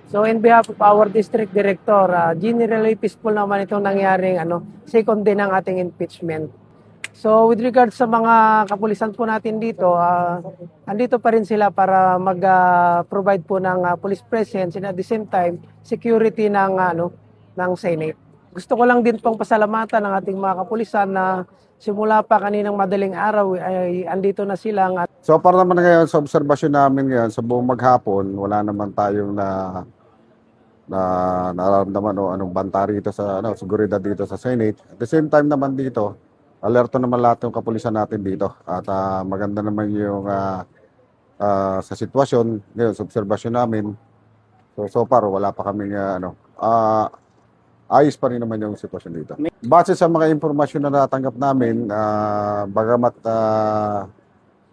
So in behalf of our district director, generally peaceful naman itong nangyaring second din ng ating impeachment. So with regards sa mga kapulisan po natin dito, andito pa rin sila para mag-provide po ng police presence and at the same time security ng Senate. Gusto ko lang din pong pasalamatan ng ating mga kapulisan na simula pa kaninang madaling araw ay andito na sila. So para naman ngayon sa obserbasyon namin ngayon sa buong maghapon, wala naman tayong nararamdaman o anong banta rito sa seguridad dito sa Senate. At the same time naman dito, alerto naman lahat ng kapulisan natin dito. At maganda naman yung sa sitwasyon ngayon sa obserbasyon namin. So far wala pa kaming ayos pa rin naman yung sitwasyon dito. Base sa mga impormasyon na natanggap namin, bagamat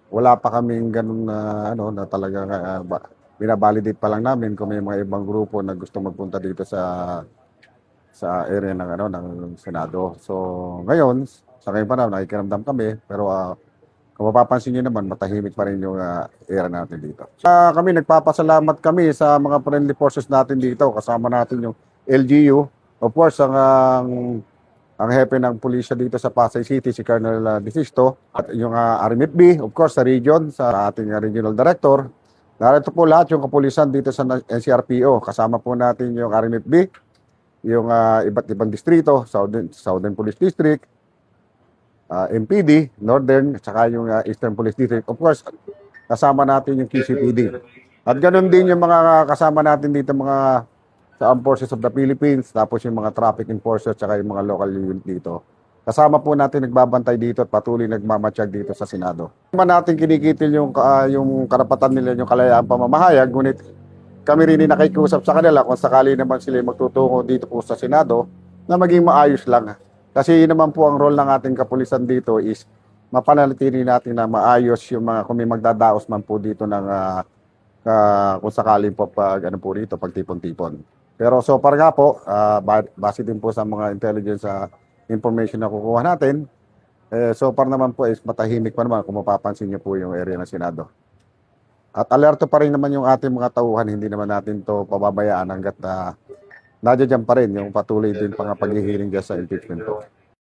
wala pa kaming ganun na talagang binabalidate pa lang namin kung may mga ibang grupo na gusto magpunta dito sa area ng Senado. So ngayon, sa ngayon pa na nakikiramdam kami, pero kung mapapansin nyo naman, matahimik pa rin yung area natin dito. Kami nagpapasalamat kami sa mga friendly forces natin dito. Kasama natin yung LGU. Of course, ang hepe ng pulisya dito sa Pasay City, si Colonel Desisto, at yung RMFB, of course, sa region, sa ating regional director. Narito po lahat yung kapulisan dito sa NCRPO. Kasama po natin yung RMFB, yung iba't ibang distrito, Southern Police District, MPD, Northern, saka yung Eastern Police District. Of course, kasama natin yung QCPD. At ganun din yung mga kasama natin dito, mga sa Armed Forces of the Philippines, tapos yung mga traffic enforcers, saka yung mga local unit dito. Kasama po natin nagbabantay dito at patuloy nagmamatsyag dito sa Senado. Naman natin kinikitil yung karapatan nila, yung kalayaan pamamahayag, ngunit kami rin nakikiusap sa kanila kung sakali naman sila magtutungo dito po sa Senado na maging maayos lang. Kasi yun naman po ang role ng ating kapulisan dito is mapanatili natin na maayos yung mga kung may magdadaos man po dito ng kung sakali po po dito, pagtipon-tipon. Pero so far nga po, base din po sa mga intelligence information na kukuha natin, so far naman po is matahimik pa naman kung mapapansin niyo po yung area ng Senado. At alerto pa rin naman yung ating mga tauhan, hindi naman natin to pababayaan hanggat nandiyan pa rin yung patuloy din pang paghihiring dyan sa impeachment po.